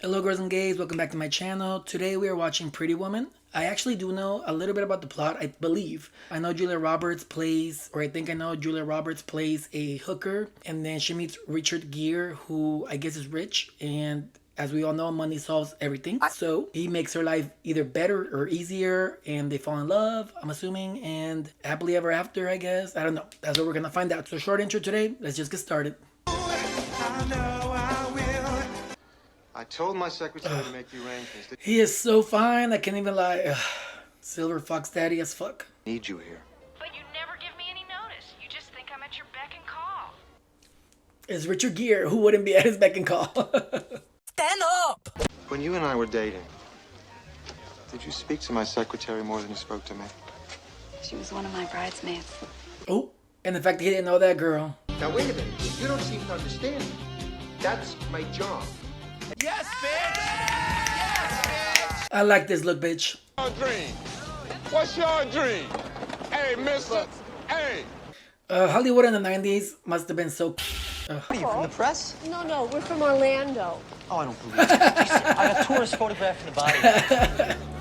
Hello girls and gays, welcome back to my channel. Today we are watching Pretty Woman. I actually do know a little bit about the plot, I believe. I know Julia Roberts plays, or I think I know Julia Roberts plays a hooker, and then she meets Richard Gere, who I guess is rich, and as we all know, money solves everything. So he makes her life either better or easier, and they fall in love, I'm assuming, and happily ever after, I guess. I don't know. That's what we're gonna find out. So short intro today, let's just get started. I told my secretary to make the arrangements. He is so fine, I can't even lie. Silver Fox Daddy as fuck. Need you here. But you never give me any notice. You just think I'm at your beck and call. It's Richard Gere. Who wouldn't be at his beck and call? Stand up! When you and I were dating, did you speak to my secretary more than you spoke to me? She was one of my bridesmaids. Oh, and the fact that he didn't know that girl. Now wait a minute, you don't seem to understand me. That's my job. Yes, bitch! Yes, bitch! I like this look, bitch. Your dream? What's your dream? Hey, mister. Hey. Hollywood in the 90s must have been so... Are you from the press? No, we're from Orlando. Oh, I don't believe it. I got tourists photographing the body.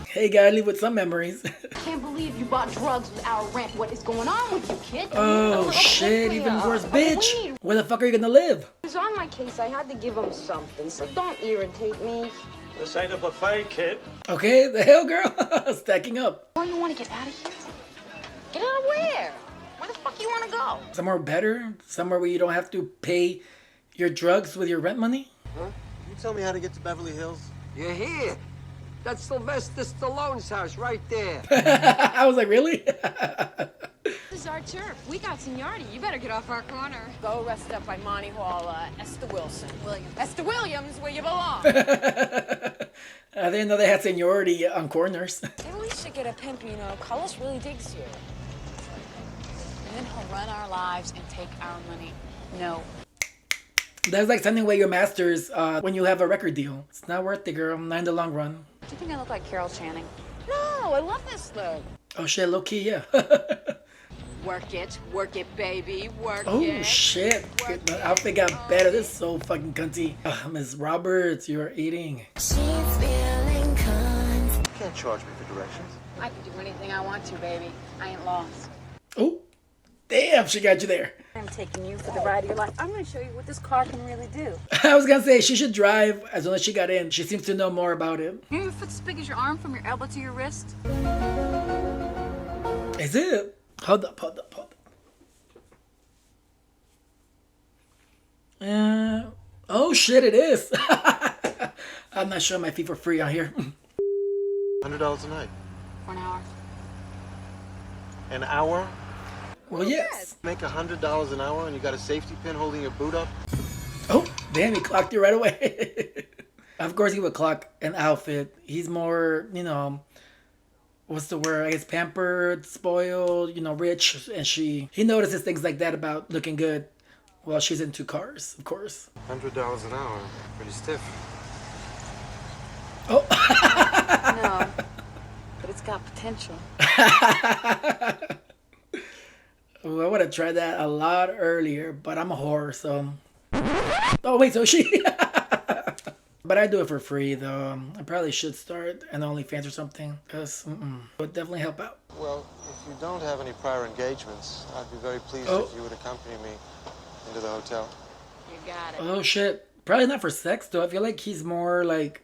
Hey, gotta leave with some memories. Can't believe you bought drugs without rent. What is going on with you, kid? Oh, shit, even worse, bitch. Where the fuck are you gonna live? He was on my case. I had to give him something, so don't irritate me. This ain't a buffet, kid. Okay, the hell, girl? Stacking up. Oh, you want to get out of here? Get out of where? Where the fuck you want to go? Somewhere better? Somewhere where you don't have to pay your drugs with your rent money? Huh? Can you tell me how to get to Beverly Hills? You're here. That's Sylvester Stallone's house right there. I was like, really? This is our turf. We got seniority. You better get off our corner. Go rest up by Monty Hall, Esther Williams. Esther Williams, where you belong. I didn't know they had seniority on corners. Maybe we should get a pimp, you know. Carlos really digs you. And then he'll run our lives and take our money. No. That's like sending away your masters when you have a record deal. It's not worth it, girl. Not in the long run. Do you think I look like Carol Channing? No, I love this look. Oh shit, low key, yeah. Work it, baby, work Oh it. shit, the outfit got better. This is so fucking cunty. Miss Roberts, you're eating. You can't charge me for directions. I can do anything I want to, baby. I ain't lost. Oh, damn, she got you there. I'm taking you for the ride of your life. I'm going to show you what this car can really do. I was gonna say she should drive as soon as she got in. She seems to know more about it. Your foot's as big as your arm from your elbow to your wrist. Is it? Hold up. Oh shit, it is. I'm not showing my feet for free out here. $100 a night. For an hour. An hour? Well, yes. Make $100 an hour and you got a safety pin holding your boot up? Oh, damn, he clocked you right away. Of course he would clock an outfit. He's more, you know, what's the word? I guess pampered, spoiled, you know, rich. And he notices things like that about looking good while she's into cars, of course. $100 an hour. Pretty stiff. Oh. No, but it's got potential. Ooh, I would have tried that a lot earlier, but I'm a whore, so... Oh, wait, so she... But I do it for free, though. I probably should start an OnlyFans or something, because it would definitely help out. Well, if you don't have any prior engagements, I'd be very pleased if you would accompany me into the hotel. You got it. Oh, shit. Probably not for sex, though. I feel like he's more like...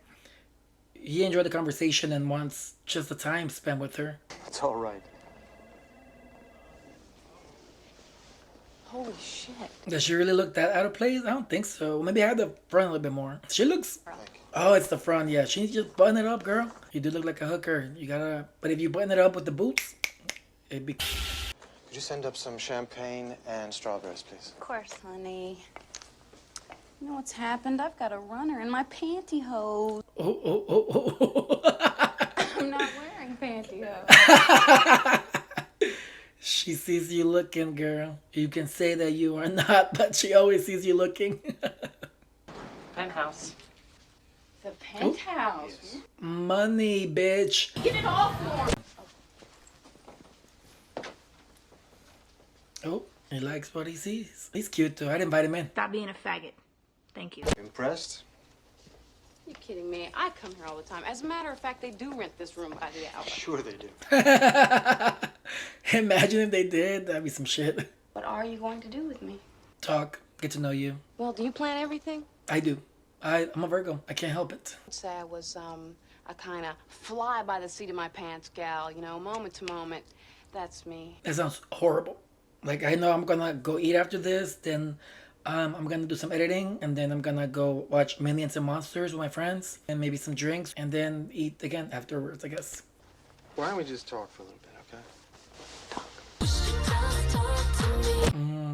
He enjoyed the conversation and wants just the time spent with her. It's all right. Holy shit. Does she really look that out of place? I don't think so. Maybe I had the front a little bit more. She looks... Oh, it's the front, yeah. She needs to just button it up, girl. You do look like a hooker. You gotta... But if you button it up with the boots, it'd be... Could you send up some champagne and strawberries, please? Of course, honey. You know what's happened? I've got a runner in my pantyhose. Oh. I'm not wearing pantyhose. She sees you looking, girl. You can say that you are not, but she always sees you looking. Penthouse. The penthouse. Yes. Money, bitch. Get it off more. Oh, he likes what he sees. He's cute, too. I'd invite him in. Stop being a faggot. Thank you. Impressed? You kidding me? I come here all the time. As a matter of fact, they do rent this room by the hour. Sure they do. Imagine if they did. That'd be some shit. What are you going to do with me? Talk. Get to know you. Well, do you plan everything? I do. I'm a Virgo. I can't help it. I'd say I was, a kind of fly by the seat of my pants gal, you know, moment to moment. That's me. That sounds horrible. Like, I know I'm gonna go eat after this, then I'm gonna do some editing, and then I'm gonna go watch Minions and Monsters with my friends, and maybe some drinks, and then eat again afterwards, I guess. Why don't we just talk for a little bit, okay?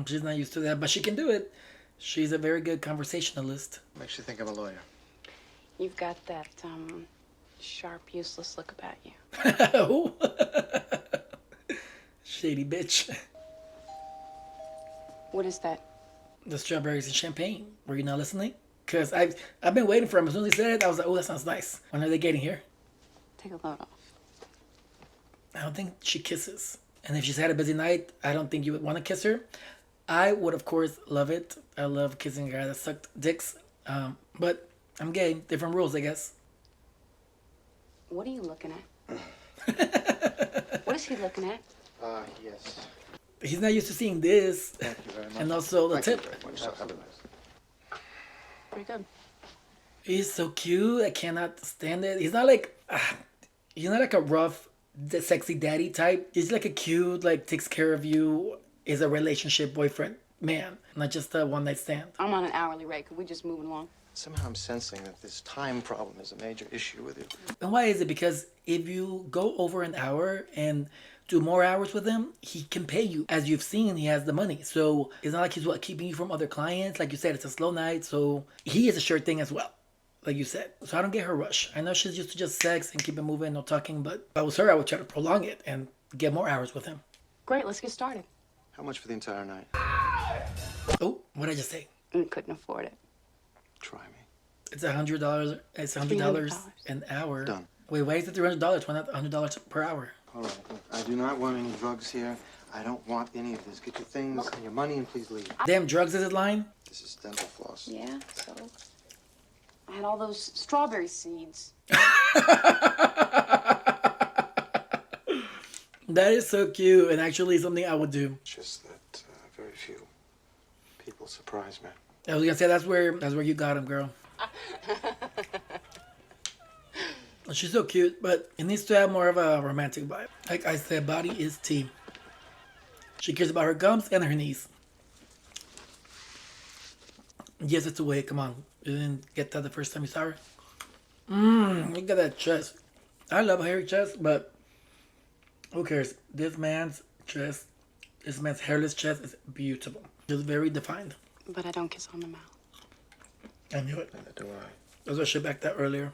She's not used to that, but she can do it. She's a very good conversationalist. Makes you think I'm a lawyer. You've got that, sharp, useless look about you. Oh. Shady bitch. What is that? The strawberries and champagne. Were you not listening? Because I've been waiting for him. As soon as he said it, I was like, oh, that sounds nice. When are they getting here? Take a load off. I don't think she kisses. And if she's had a busy night, I don't think you would want to kiss her. I would, of course, love it. I love kissing a guy that sucked dicks. But I'm gay. Different rules, I guess. What are you looking at? What is he looking at? Yes. He's not used to seeing this. Thank you very much. And also the tip. Pretty good. He's so cute. I cannot stand it. He's not like a rough, sexy daddy type. He's like a cute, like takes care of you, is a relationship boyfriend man, not just a one night stand. I'm on an hourly rate. Could we just move along? Somehow I'm sensing that this time problem is a major issue with you. And why is it? Because if you go over an hour and do more hours with him, he can pay you. As you've seen, he has the money. So it's not like he's keeping you from other clients. Like you said, it's a slow night. So he is a sure thing as well. Like you said. So I don't get her rush. I know she's used to just sex and keep it moving, no talking. But if I was her, I would try to prolong it and get more hours with him. Great, let's get started. How much for the entire night? Oh, what did I just say? We couldn't afford it. Try me. It's $100. It's $100 an hour. Done. Wait, why is it $300? Why not $100 per hour? All right, look, I do not want any drugs here. I don't want any of this. Get your things and your money and please leave. Damn drugs is his line? This is dental floss. Yeah, so I had all those strawberry seeds. That is so cute and actually something I would do. Just that very few people surprise me. I was gonna say that's where you got him, girl. She's so cute, but it needs to have more of a romantic vibe. Like I said, body is tea. She cares about her gums and her knees. Yes, it's a way. Come on. You didn't get that the first time you saw her? Look at that chest. I love a hairy chest, but who cares? This man's chest, this man's hairless chest is beautiful. It's very defined. But I don't kiss on the mouth. I knew it. Neither do I. That's why she backed that earlier.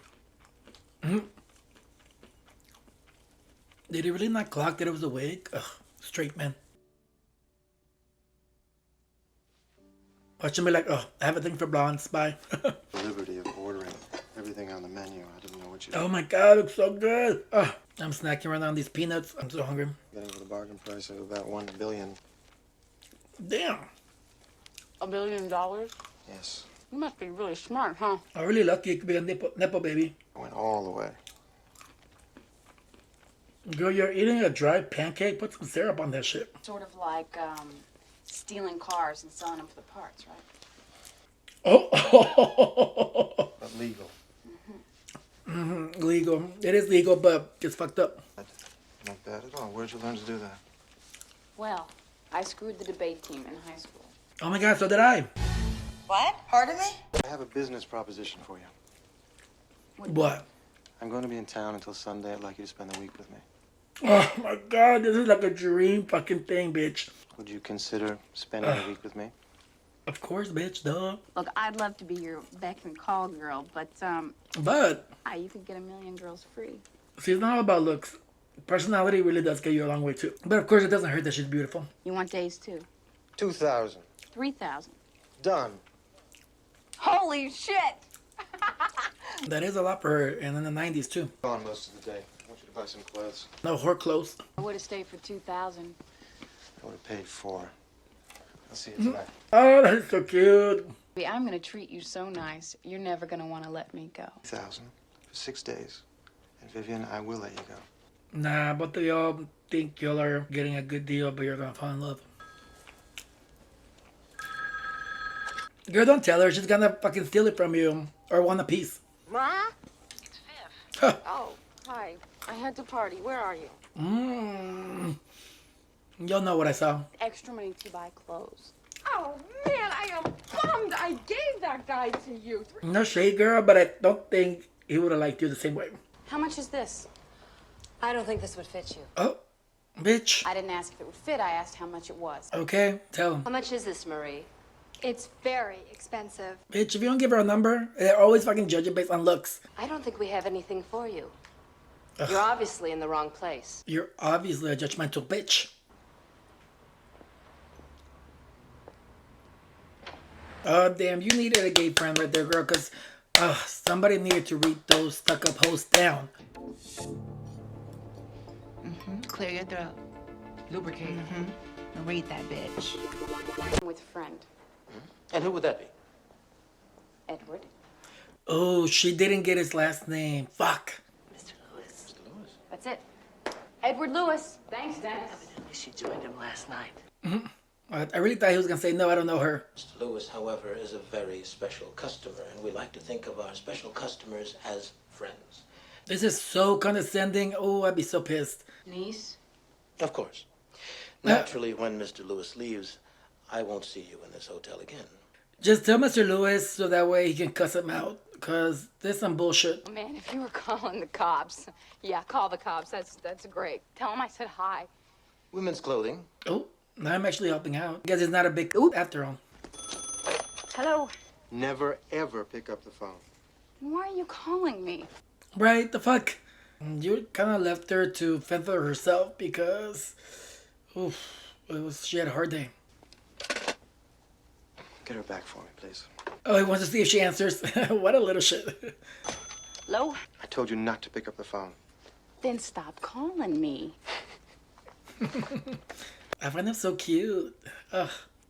Did he really not clock that it was a wig? Ugh, straight man. Watch him be like, oh, I have a thing for blondes. Bye. The liberty of ordering everything on the menu. I didn't know what you Oh my God, it looks so good. I'm snacking right now on these peanuts. I'm so hungry. Getting for the bargain price of about $1 billion. Damn. $1 billion? Yes. You must be really smart, huh? I'm really lucky it could be a nipple baby. I went all the way. Girl, you're eating a dry pancake? Put some syrup on that shit. Sort of like, stealing cars and selling them for the parts, right? Oh. But legal. Legal. It is legal, but it's fucked up. Not bad at all. Where'd you learn to do that? Well, I screwed the debate team in high school. Oh my God, so did I. What? Pardon me? I have a business proposition for you. What? I'm going to be in town until Sunday. I'd like you to spend the week with me. Oh my God, this is like a dream fucking thing, bitch. Would you consider spending a week with me? Of course, bitch, duh. Look, I'd love to be your beck and call girl, but, But, you could get 1,000,000 girls free. see, it's not all about looks. Personality really does get you a long way, too. But of course, it doesn't hurt that she's beautiful. You want days, too? 2,000. 3,000. Done. Holy shit! That is a lot for her, and in the 90s, too. Gone most of the day. I want you to buy some clothes. No, whore clothes. I would have stayed for 2,000. I would have paid 4. I'll see you tonight. Oh, that's so cute. I'm gonna treat you so nice, you're never gonna want to let me go. 1,000 for 6 days. And Vivian, I will let you go. Nah, both of y'all think y'all are getting a good deal, but you're gonna fall in love. Girl, don't tell her. She's gonna fucking steal it from you. Or want a piece. Ma? It's Viv. Huh. Oh, hi. I had to party. Where are you? You'll know what I saw. Extra money to buy clothes. Oh, man, I am bummed I gave that guy to you. No shade, girl, but I don't think he would have liked you the same way. How much is this? I don't think this would fit you. Oh, bitch. I didn't ask if it would fit. I asked how much it was. Okay, tell him. How much is this, Marie? It's very expensive. Bitch, if you don't give her a number, they're always fucking judging based on looks. I don't think we have anything for you. You're obviously in the wrong place. You're obviously a judgmental bitch. Oh, damn, you needed a gay friend right there, girl, because somebody needed to read those stuck-up hoes down. Clear your throat. Lubricate. Now read that bitch. I'm with a friend. And who would that be? Edward. Oh, she didn't get his last name. Fuck. Mr. Lewis. Mr. Lewis. That's it. Edward Lewis. Thanks, Dennis. Evidently, she joined him last night. I really thought he was going to say, no, I don't know her. Mr. Lewis, however, is a very special customer, and we like to think of our special customers as friends. This is so condescending. Oh, I'd be so pissed. Niece? Of course. Naturally, when Mr. Lewis leaves, I won't see you in this hotel again. Just tell Mr. Lewis so that way he can cuss him out. Because this is some bullshit. Man, if you were calling the cops. Yeah, call the cops. That's great. Tell them I said hi. Women's clothing. Oh, now I'm actually helping out. Because it's not a big after all. Hello. Never, ever pick up the phone. Why are you calling me? Right, the fuck? You kind of left her to fend for herself because... Oof, she had a hard day. Get her back for me, please. Oh, he wants to see if she answers. What a little shit. Hello? I told you not to pick up the phone. Then stop calling me. I find them so cute. Ugh.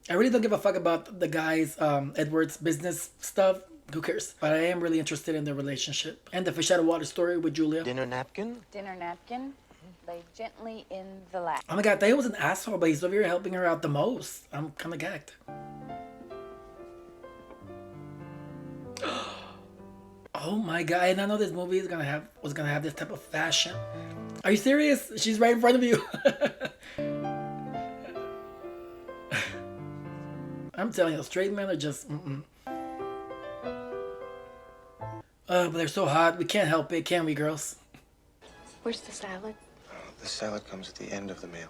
I really don't give a fuck about the guy's, Edward's business stuff. Who cares? But I am really interested in their relationship. And the fish out of water story with Julia. Dinner napkin? Dinner napkin. Lay gently in the lap. Oh my god, that was an asshole, but he's over here helping her out the most. I'm kind of gagged. Oh my god, I didn't know this movie was gonna have this type of fashion. Are you serious? She's right in front of you. I'm telling you, straight men are just but they're so hot. We can't help it, can we, girls? Where's the salad? The salad comes at the end of the meal.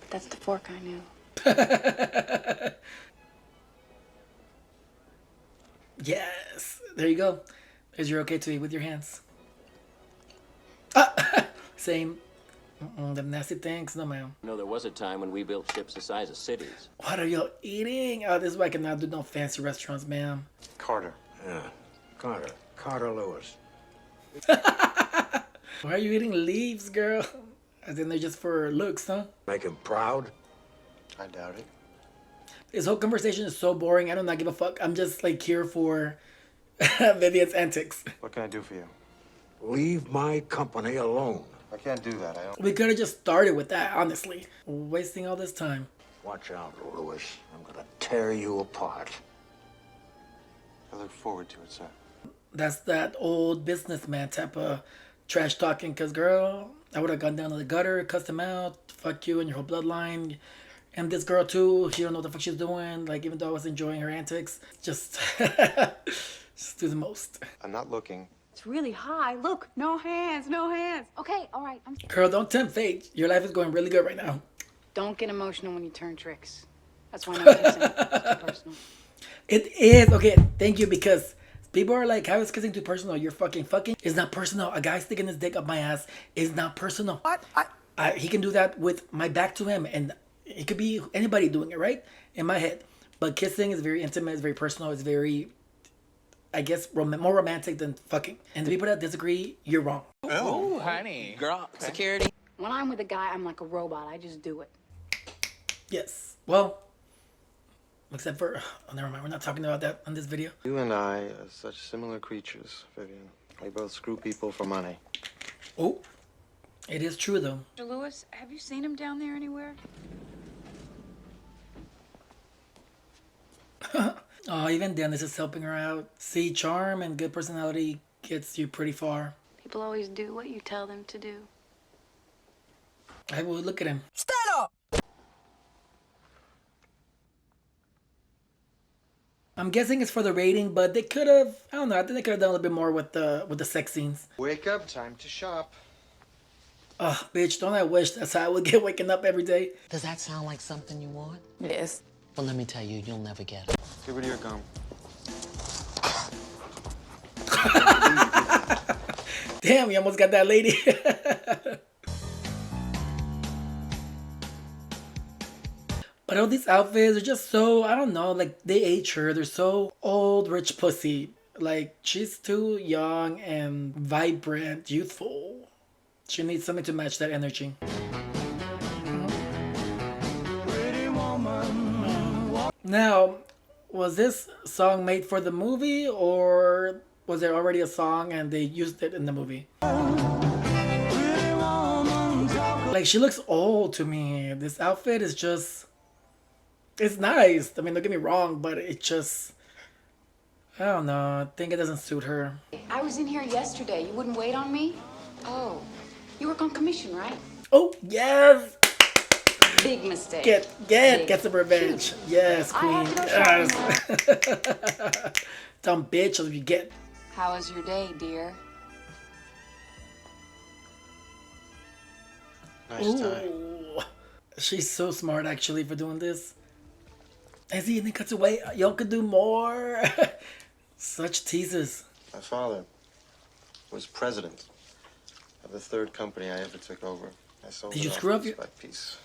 That's the fork I knew. Yes. There you go. Is you're okay to eat with your hands. Same. Them nasty things. No, ma'am. You know, there was a time when we built ships the size of cities. What are y'all eating? Oh, this is why I cannot do no fancy restaurants, ma'am. Carter. Yeah, Carter. Carter Lewis. Why are you eating leaves, girl? As in they're just for looks, huh? Make him proud? I doubt it. This whole conversation is so boring. I do not give a fuck. I'm just like here for Vivian's antics. What can I do for you? Leave my company alone. I can't do that. I don't. We could have just started with that, honestly. Wasting all this time. Watch out, Lewis. I'm gonna tear you apart. I look forward to it, sir. That's that old businessman type of trash talking. Cause girl, I would have gone down to the gutter, cussed him out, fuck you and your whole bloodline. And this girl too, she don't know what the fuck she's doing. Like even though I was enjoying her antics, just do the most. I'm not looking. It's really high. Look, no hands, no hands. Okay, all right. Girl, don't tempt fate. Your life is going really good right now. Don't get emotional when you turn tricks. That's why I'm kissing. It's too personal. It is. Okay, thank you, because people are like, how is kissing too personal? You're fucking. It's not personal. A guy sticking his dick up my ass is not personal. What? He can do that with my back to him, and it could be anybody doing it, right? In my head. But kissing is very intimate, it's very personal, it's very, I guess, more romantic than fucking. And the people that disagree, you're wrong. Oh, honey. Girl, security. When I'm with a guy, I'm like a robot. I just do it. Yes. Well, Except for, oh, never mind. We're not talking about that on this video. You and I are such similar creatures, Vivian. We both screw people for money. Oh, it is true though. Mr. Lewis, have you seen him down there anywhere? Oh, even Dennis is helping her out. See, charm and good personality gets you pretty far. People always do what you tell them to do. I will look at him. Stand up! I'm guessing it's for the rating, but they could have, I don't know, I think they could have done a little bit more with the sex scenes. Wake up, time to shop. Oh, bitch, don't I wish that's how I would get waking up every day. Does that sound like something you want? Yes. Well, let me tell you, you'll never get it. Give it your gum. Damn, you almost got that lady. But all these outfits are just so, I don't know, like they age her. They're so old, rich pussy. Like she's too young and vibrant, youthful. She needs something to match that energy. Now, was this song made for the movie or was there already a song and they used it in the movie? Like she looks old to me. This outfit is just, it's nice. I mean, don't get me wrong, but it just, I don't know. I think it doesn't suit her. I was in here yesterday. You wouldn't wait on me? Oh, you work on commission, right? Oh, yes! Big mistake. Get some revenge. Yes, queen. Yes. Dumb bitch, as you get. How was your day, dear? Nice tie. Ooh. She's so smart, actually, for doing this. As he then cuts away, y'all could do more. Such teases. My father was president of the third company I ever took over. I sold Did you it screw off up your... by piece.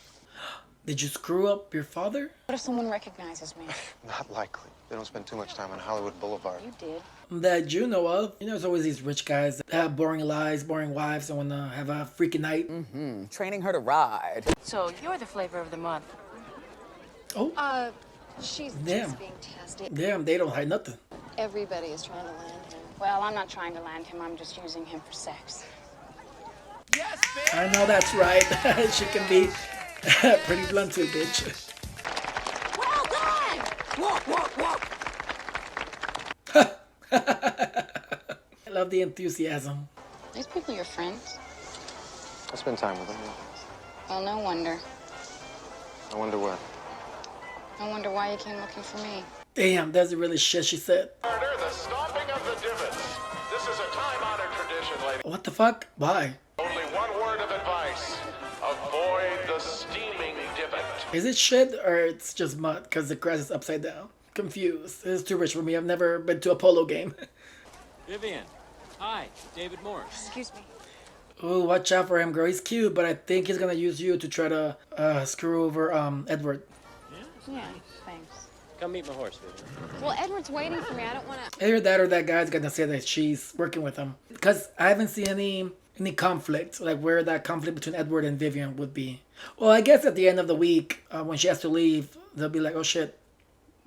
Did you screw up your father? What if someone recognizes me? Not likely. They don't spend too much time on Hollywood Boulevard. You did. That you know of. You know, there's always these rich guys that have boring lives, boring wives, and want to have a freaking night. Training her to ride. So you're the flavor of the month. Oh. She's Damn. just being tested. Damn, they don't hide nothing. Everybody is trying to land him. Well, I'm not trying to land him. I'm just using him for sex. Yes, bitch! I know that's right. She can be pretty blunt too, bitch. Well done! Walk, walk, walk! I love the enthusiasm. These people are your friends. I spend time with them. Well, no wonder. I wonder what. I wonder why you came looking for me. Damn, that's the really shit she said. The stomping of the divots. This is a time-honored tradition, lady. What the fuck? Why? Only one word of advice. Avoid the steaming divot. Is it shit or it's just mud because the grass is upside down? Confused. This is too rich for me. I've never been to a polo game. Vivian. Hi, David Morris. Excuse me. Oh, watch out for him, girl. He's cute, but I think he's gonna use you to try to screw over Edward. Yeah, thanks. Come meet my horse, Vivian. Well, Edward's waiting for me. I don't want to. Either that or that guy's gonna say that she's working with him. Because I haven't seen any conflict, like where that conflict between Edward and Vivian would be. Well, I guess at the end of the week, when she has to leave, they'll be like, oh shit,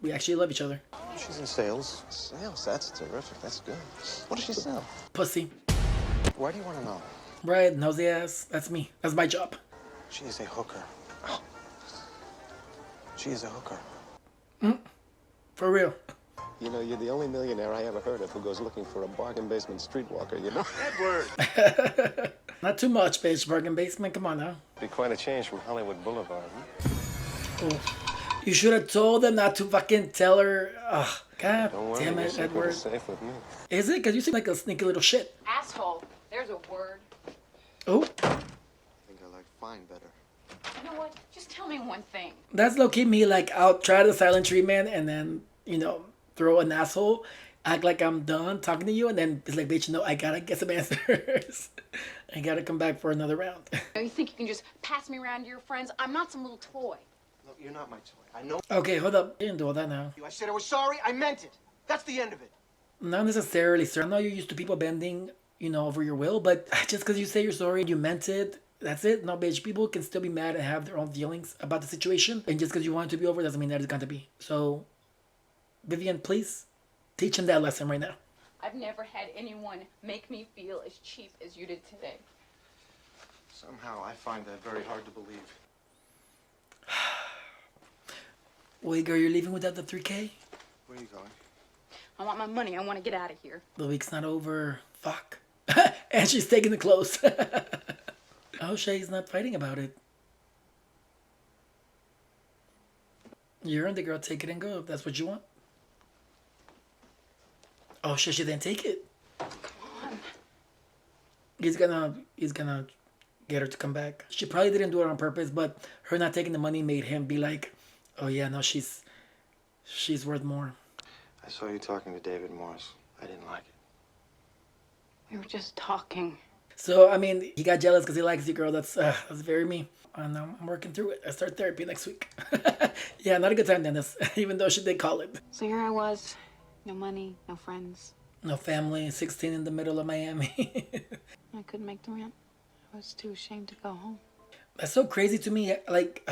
we actually love each other. She's in sales. Sales? That's terrific. That's good. What does she sell? Pussy. Why do you want to know? Right, nosy ass. That's me. That's my job. She is a hooker. She is a hooker. For real. You know, you're the only millionaire I ever heard of who goes looking for a bargain basement streetwalker, you know? Edward! Not too much, bitch. Bargain basement. Come on now. Be quite a change from Hollywood Boulevard, Oh. You should have told them not to fucking tell her. Ugh. God Don't worry, damn your it, secret Edward. is safe with me. Is it? Because you seem like a sneaky little shit. Asshole. There's a word. Oh. I think I like fine better. You know what? Just tell me one thing. That's low-key me. Like, I'll try the silent treatment and then, you know, throw an asshole. Act like I'm done talking to you. And then it's like, bitch, no, I gotta get some answers. I gotta come back for another round. You think you can just pass me around to your friends? I'm not some little toy. No, you're not my toy. I know. Okay, hold up. You didn't do all that now. I said I was sorry. I meant it. That's the end of it. Not necessarily, sir. I know you're used to people bending, you know, over your will, but just because you say you're sorry, you meant it, That's it. No, bitch. People can still be mad and have their own feelings about the situation. And just because you want it to be over doesn't mean that it's going to be. So, Vivian, please teach him that lesson right now. I've never had anyone make me feel as cheap as you did today. Somehow I find that very hard to believe. Wait, girl, you're leaving without the 3K? Where are you going? I want my money. I want to get out of here. The week's not over. Fuck. And she's taking the clothes. Oh, Shay's not fighting about it. You're in the girl. Take it and go if that's what you want. Oh shit, she didn't take it. Come on. He's gonna get her to come back. She probably didn't do it on purpose, but her not taking the money made him be like, oh yeah, no, she's worth more. I saw you talking to David Morris. I didn't like it. We were just talking. So I mean, he got jealous because he likes you, girl. That's very me. And I'm working through it. I start therapy next week. Yeah, not a good time, Dennis. Even though she did call it. So here I was, no money, no friends. No family, 16 in the middle of Miami. I couldn't make the rent. I was too ashamed to go home. That's so crazy to me. Like,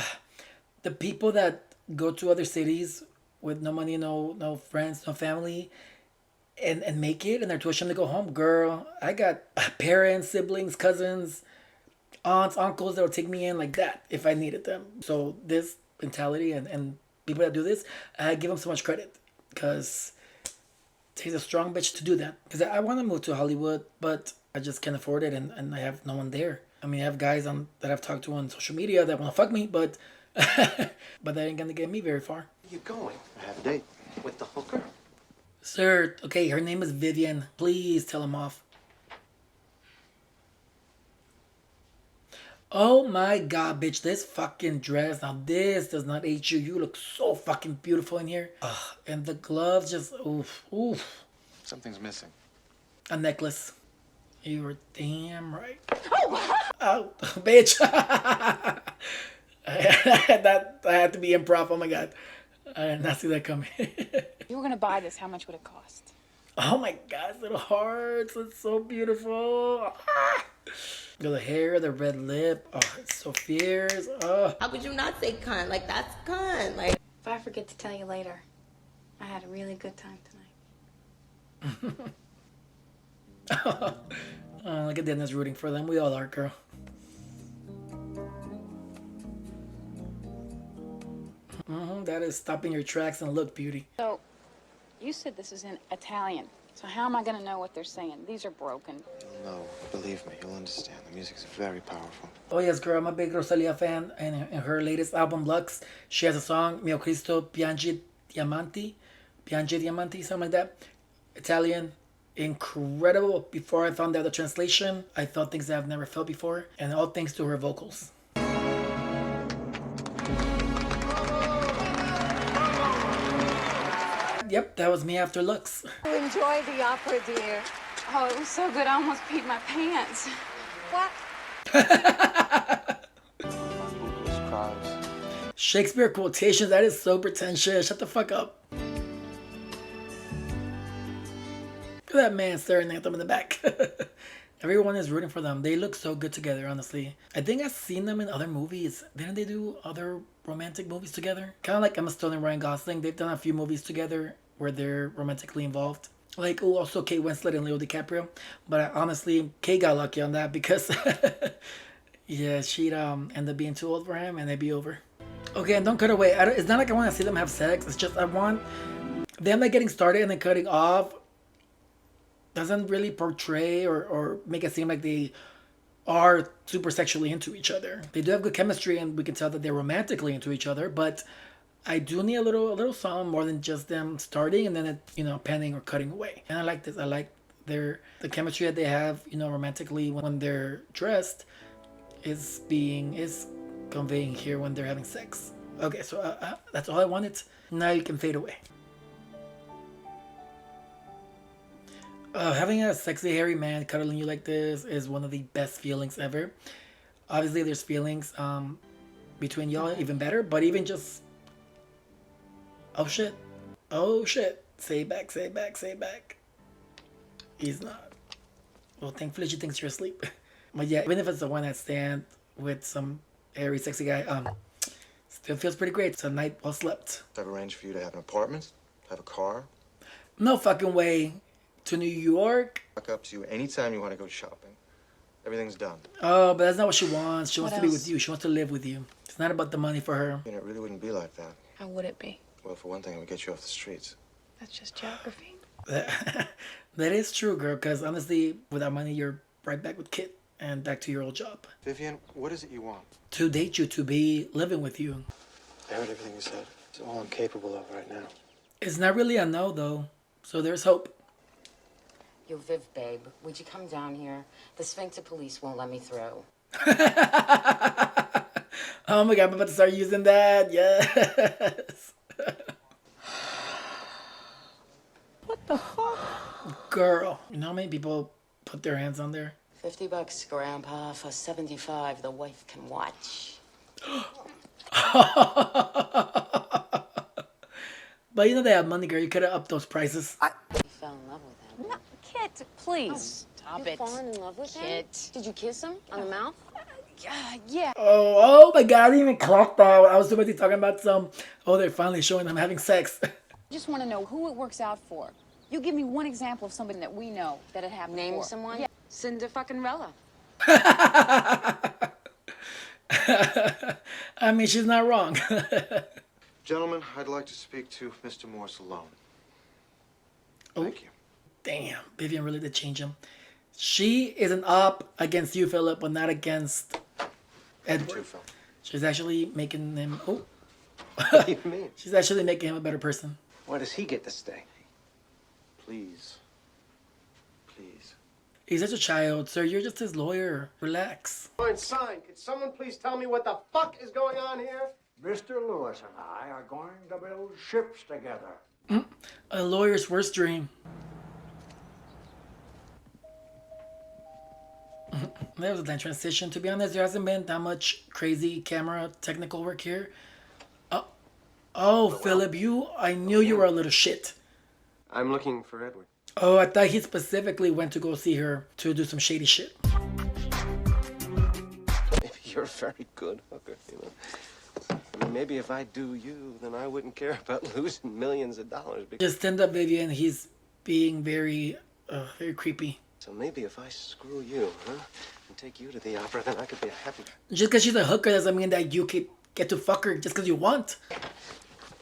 the people that go to other cities with no money, no friends, no family, and make it, and they're too ashamed to go home. Girl, I got parents, siblings, cousins, aunts, uncles that will take me in like that if I needed them. So this mentality and people that do this, I give them so much credit because it takes a strong bitch to do that. Because I want to move to Hollywood, but I just can't afford it, and I have no one there. I mean, I have guys that I've talked to on social media that want to fuck me, but but that ain't gonna get me very far. Where you going? I have a date. With the hooker? Sir, okay, her name is Vivian. Please tell him off. Oh my god, bitch, this fucking dress. Now this does not age you. You look so fucking beautiful in here. Ugh, and the gloves just, oof, oof. Something's missing. A necklace. You were damn right. Oh, bitch. That had to be improv. Oh my god. I did not see that coming. You were going to buy this. How much would it cost? Oh my god, little hearts. It's so beautiful. Ah. The hair, the red lip. Oh, it's so fierce. Oh. How could you not say cunt? Like, that's cunt. Like, if I forget to tell you later, I had a really good time tonight. Oh, look at Dennis rooting for them. We all are, girl. That is stopping your tracks and look, beauty. So, you said this is in Italian. So how am I going to know what they're saying? These are broken. No, believe me, you'll understand. The music's very powerful. Oh yes, girl, I'm a big Rosalia fan. And in her latest album, Lux, she has a song, Mio Cristo Piangi Diamanti, something like that. Italian, incredible. Before I found out the translation, I felt things that I've never felt before. And all thanks to her vocals. Yep, that was me after Lux. You enjoyed the opera, dear. Oh, it was so good. I almost peed my pants. What? Shakespeare quotations, that is so pretentious. Shut the fuck up. Look at that man staring at them in the back. Everyone is rooting for them. They look so good together, honestly. I think I've seen them in other movies. Didn't they do other romantic movies together? Kind of like Emma Stone and Ryan Gosling. They've done a few movies together where they're romantically involved. Like, oh, also Kate Winslet and Leo DiCaprio. But honestly, Kate got lucky on that because, yeah, she'd end up being too old for him and they'd be over. Okay, and don't cut away. It's not like I want to see them have sex. It's just I want them like getting started and then cutting off. Doesn't really portray or make it seem like they are super sexually into each other. They do have good chemistry and we can tell that they're romantically into each other, but I do need a little something more than just them starting and then it, panning or cutting away. And I like this. I like the chemistry that they have, romantically when they're dressed is conveying here when they're having sex. Okay, so that's all I wanted. Now you can fade away. Having a sexy hairy man cuddling you like this is one of the best feelings ever. Obviously there's feelings between y'all even better, but even just oh shit say back. He's not. Well, thankfully she thinks you're asleep. But yeah, even if it's a one night stand with some hairy, sexy guy. Still feels pretty great. It's a night well slept. I've arranged for you to have an apartment, have a car. No fucking way. To New York? Back up to you anytime you want to go shopping. Everything's done. Oh, but that's not what she wants. She wants What to be else? with you. She wants to live with you. It's not about the money for her. You know, it really wouldn't be like that. How would it be? Well, for one thing, it would get you off the streets. That's just geography. That is true, girl, because honestly, without money, you're right back with Kit and back to your old job. Vivian, what is it you want? To date you, to be living with you. I heard everything you said. It's all I'm capable of right now. It's not really a no, though. So there's hope. Yo, Viv, babe, would you come down here? The Sphinx of Police won't let me through. Oh my god, I'm about to start using that. Yes. What the fuck? Girl, you know how many people put their hands on there? $50, Grandpa. For 75, the wife can watch. But you know they have money, girl. You could have upped those prices. You fell in love with him. No, Kit, please. Stop You've it. fallen in love with him? Kit. Did you kiss him on the mouth? Yeah. Oh my god, I didn't even clock that. I was too busy talking about they're finally showing them having sex. I just want to know who it works out for. You give me one example of somebody that we know that it happened Name for. someone? Yeah. Cinderfucking-rella. I mean, she's not wrong. Gentlemen, I'd like to speak to Mr. Morse alone. Oh, Thank you. damn, Vivian really did change him. She is an op against you, Philip, but not against Edward. She's actually making him... Oh. What do you mean? She's actually making him a better person. Why does he get to stay? Please. Please. He's such a child, sir. You're just his lawyer. Relax. Fine, sign. Could someone please tell me what the fuck is going on here? Mr. Lewis and I are going to build ships together. A lawyer's worst dream. There was a nice transition. To be honest, there hasn't been that much crazy camera technical work here. Oh, Philip, I knew you were a little shit. I'm looking for Edward. Oh, I thought he specifically went to go see her to do some shady shit. Maybe you're a very good hooker, you know. I mean, maybe if I do you, then I wouldn't care about losing millions of dollars. Just stand up, Vivian. He's being very creepy. So maybe if I screw you, and take you to the opera, then I could be a happy... Just because she's a hooker doesn't mean that you could get to fuck her just because you want.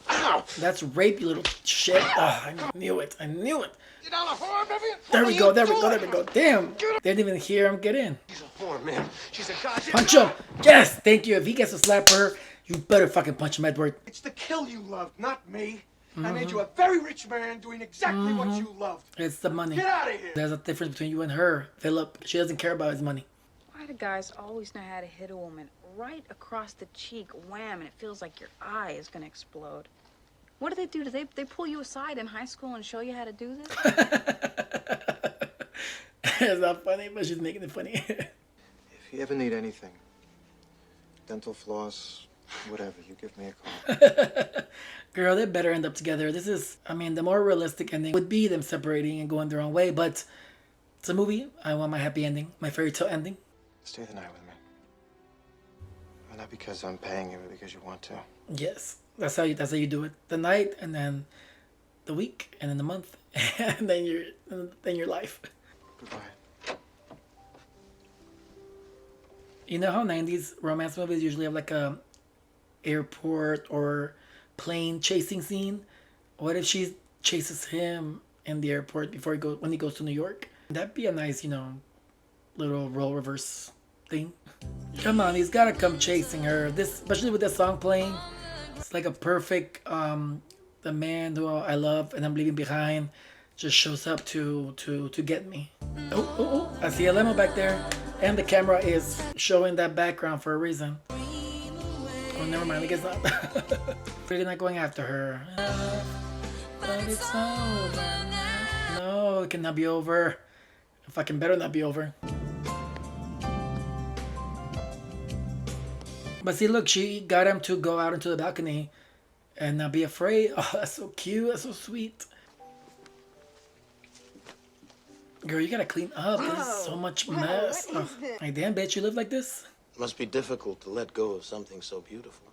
Ow! That's rape, you little shit. Oh, I knew it. I knew it. Get down the whore, Vivian! There we go. There we go. There we go. Damn. They didn't even hear him get in. She's a whore, man. She's a goddamn... Punch him. Yes. Thank you. If he gets to slap her, you better fucking punch him, Edward. It's the kill you loved, not me. I made you a very rich man doing exactly what you loved. It's the money. Get out of here. There's a difference between you and her, Philip. She doesn't care about his money. Why do guys always know how to hit a woman right across the cheek, wham, and it feels like your eye is going to explode? What do? Do they pull you aside in high school and show you how to do this? It's not funny, but she's making it funny. If you ever need anything, dental floss, whatever, you give me a call. Girl, they better end up together. This is, I mean, the more realistic ending would be them separating and going their own way, but it's a movie. I want my happy ending, my fairy tale ending. Stay the night with me. Well, not because I'm paying you, but because you want to. Yes, that's how you do it. The night, and then the week, and then the month, and then your life. Goodbye. You know how 90s romance movies usually have like a airport or plane chasing scene? What if she chases him in the airport when he goes to New York? That'd be a nice, little role reverse thing. Come on, he's gotta come chasing her. Especially with this song playing, it's like a perfect the man who I love and I'm leaving behind just shows up to get me. Oh, I see a limo back there, and the camera is showing that background for a reason. Oh, never mind, I guess not. Really not going after her. But it's over now. No, it cannot be over. It fucking better not be over. But see, look, she got him to go out into the balcony and not be afraid. Oh, that's so cute. That's so sweet. Girl, you gotta clean up. This is so much mess. Oh, like, damn, bitch, you live like this? It must be difficult to let go of something so beautiful.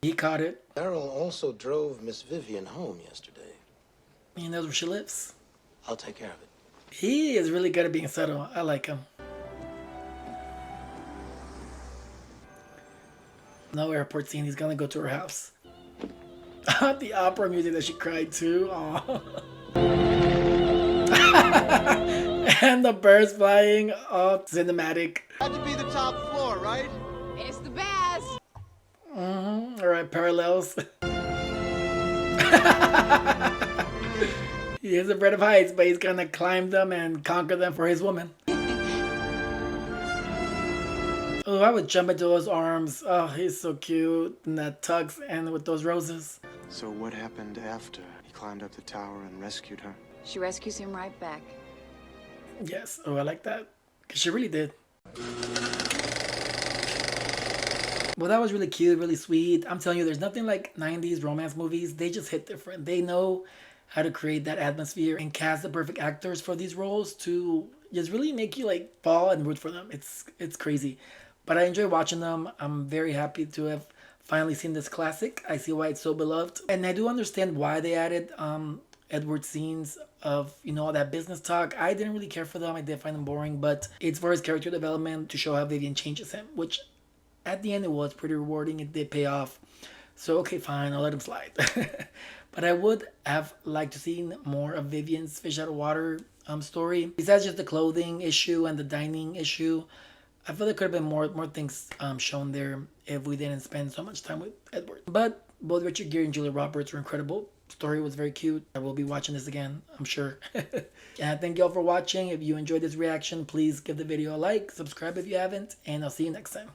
He caught it. Daryl also drove Miss Vivian home yesterday. He knows where she lives. I'll take care of it. He is really good at being subtle. I like him. No airport scene. He's gonna go to her house. The opera music that she cried to. Aww. And the birds flying. Oh, cinematic. Had to be the top floor, right? It's the best. All right, parallels. He is afraid of heights, but he's gonna climb them and conquer them for his woman. Oh, I would jump into those arms. Oh, he's so cute. And that tux and with those roses. So what happened after he climbed up the tower and rescued her? She rescues him right back. Yes. Oh, I like that. Because she really did. Well, that was really cute, really sweet. I'm telling you, there's nothing like 90s romance movies. They just hit different. They know how to create that atmosphere and cast the perfect actors for these roles to just really make you like fall and root for them. It's crazy. But I enjoy watching them. I'm very happy to have finally seen this classic. I see why it's so beloved. And I do understand why they added Edward's scenes of, you know, all that business talk. I didn't really care for them. I did find them boring. But it's for his character development to show how Vivian changes him, which at the end it was pretty rewarding. It did pay off. So, okay, fine. I'll let him slide. But I would have liked to see more of Vivian's fish out of water story. Besides just the clothing issue and the dining issue, I feel there could have been more things shown there if we didn't spend so much time with Edward. But both Richard Gere and Julia Roberts were incredible. Story was very cute. I will be watching this again, I'm sure. And thank you all for watching. If you enjoyed this reaction, please give the video a like, subscribe if you haven't, and I'll see you next time.